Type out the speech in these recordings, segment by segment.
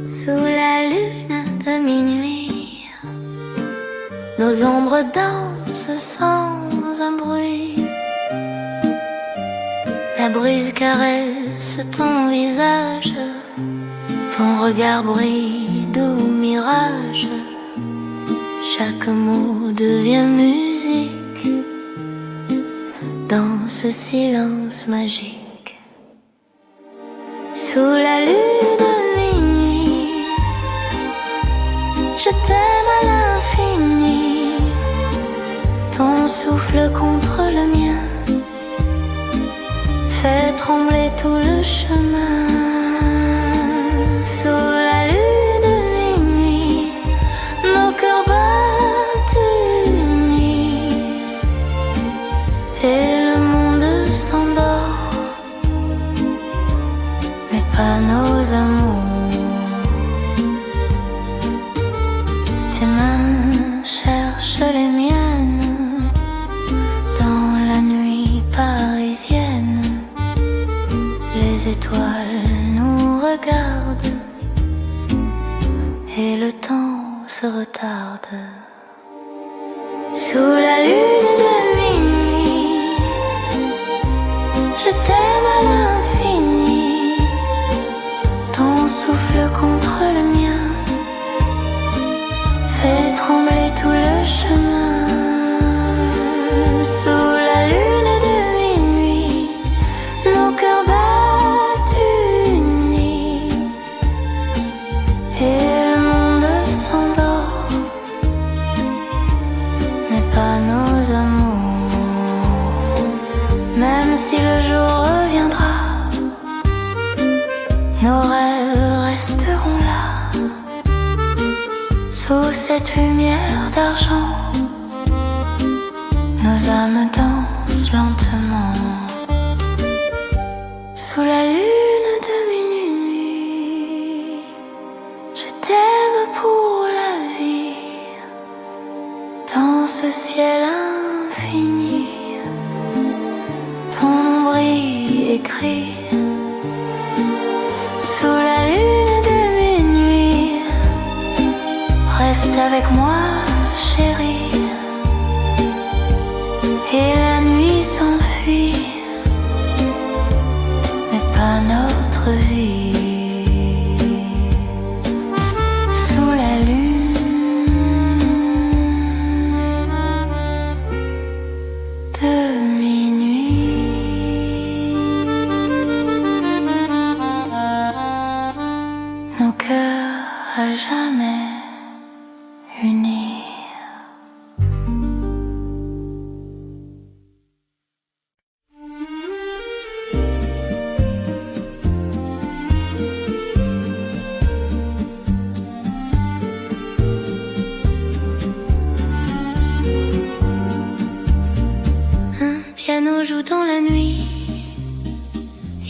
Sous la lune de minuit, nos ombres dansent sans un bruit. La brise caresse ton visage, ton regard brille doux mirage. Chaque mot devient musique dans ce silence magique. Sous la lune de minuit, je t'aime à l'infini. Ton souffle contre le mien fait trembler tout le chemin. Sous la lune de minuit, nos cœurs battent unis et le monde s'endort, mais pas nos amours. Tes mains cherchent les miennes dans la nuit parisienne. Les étoiles nous regardent et le temps se retarde. Sous la lune de minuit, je t'aime à l'infini. Ton souffle contre le mien fait trembler tout le chemin. Sous la lune de minuit, nos cœurs battent unis et le monde s'endort, mais pas nos amours. Même si le jour reviendra, nos rêves resteront là, sous cette lumière d'argent. Nos âmes dansent lentement. Sous la lune de minuit, je t'aime pour la vie. Dans ce ciel infini, ton nom brille écrit. Sous la lune de minuit, reste avec moi, chérie. Et la nuit s'enfuit, mais pas notre vie. Sous la lune de minuit, nos cœurs à jamais unis. Joue dans la nuit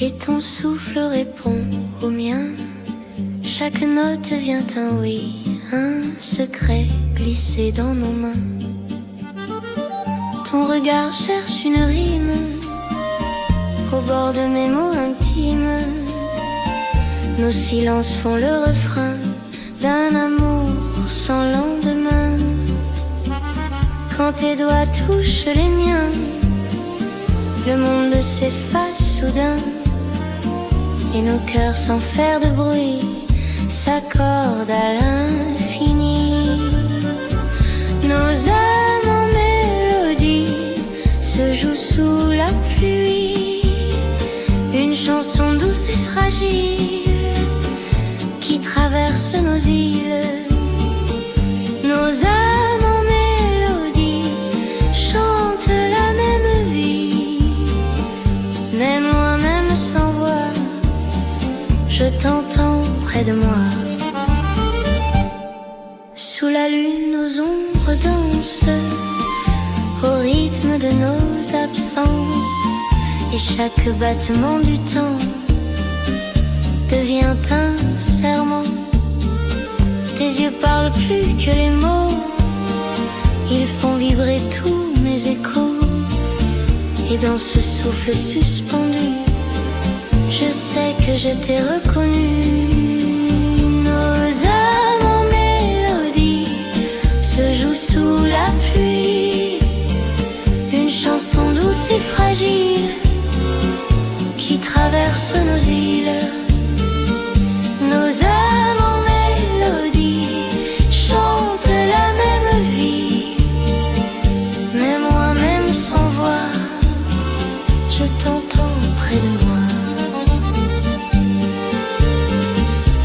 et ton souffle répond au mien. Chaque note devient un oui, un secret glissé dans nos mains. Ton regard cherche une rime au bord de mes mots intimes. Nos silences font le refrain d'un amour sans lendemain. Quand tes doigts touchent les miens, le monde s'efface soudain et nos cœurs sans faire de bruit s'accordent à l'infini. Nos âmes en mélodie se jouent sous la pluie, une chanson douce et fragile qui traverse nos îles. Nos âmes en mélodie chantent la même vie, mais moi-même sans voix, je t'entends près de moi. Sous la lune, nos ombres dansent au rythme de nos absences, et chaque battement du temps devient un serment. Tes yeux parlent plus que les mots, ils font vibrer tous mes échos. Et dans ce souffle suspendu, je sais que que je t'ai reconnu. Nos âmes en mélodie se jouent sous la pluie, une chanson douce et fragile qui traverse nos îles. Nos âmes en mélodie chantent la même vie, mais moi-même sans voix, je t'entends près de moi.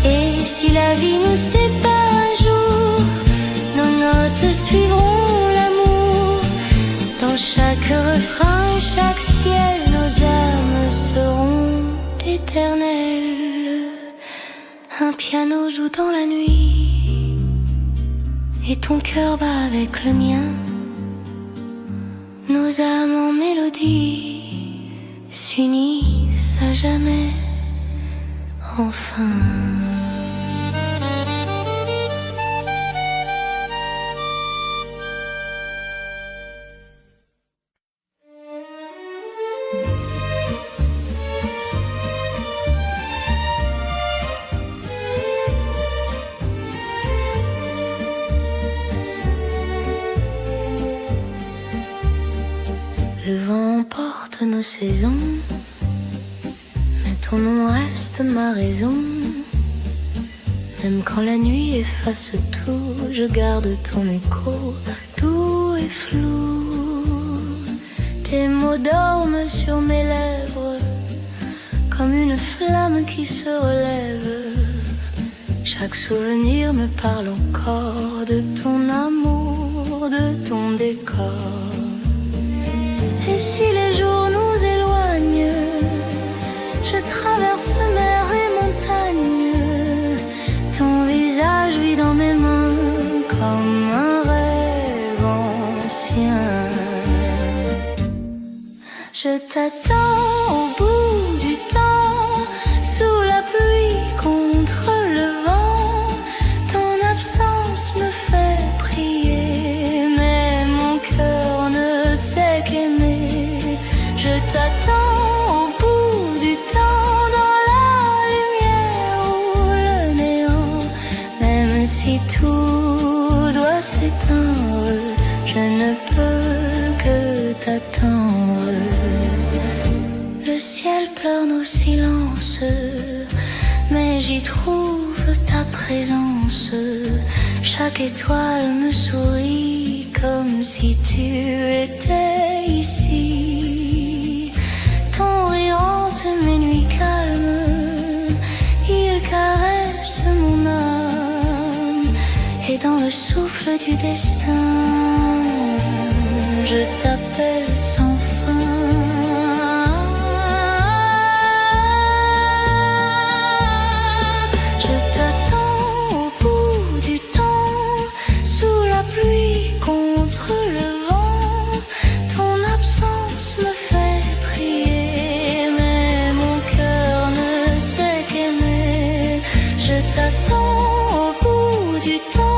Et si la vie nous sépare un jour, nos notes suivront l'amour. Dans chaque refrain, chaque ciel, nos âmes seront éternelles. Un piano joue dans la nuit et ton cœur bat avec le mien. Nos âmes en mélodie s'unissent à jamais, enfin. Le vent emporte nos saisons, mais ton nom reste ma raison. Même quand la nuit efface tout, je garde ton écho, doux et flou. Tes mots dorment sur mes lèvres, comme une flamme qui se relève. Chaque souvenir me parle encore de ton amour, de ton décor. Et si les jours nous éloignent, je traverse mer et montagne. Ton visage vit dans mes mains comme un rêve ancien. Je t'attends au bout du temps, sous la pluie, contre le vent. Ton absence me fait prier, mais mon cœur ne sait qu'aimer. Je t'attends au bout du temps, dans la lumière ou le néant. Même si tout doit s'éteindre, je ne peux que t'attendre. Le ciel pleure nos silences, mais j'y trouve ta présence. Chaque étoile me sourit comme si tu étais ici. Ton rire hante mes nuits calmes, il caresse mon âme. Et dans le souffle du destin, je t'appelle sans fin. Je t'attends au bout du temps, sous la pluie, contre le vent. Ton absence me fait prier, mais mon cœur ne sait qu'aimer. Je t'attends au bout du temps.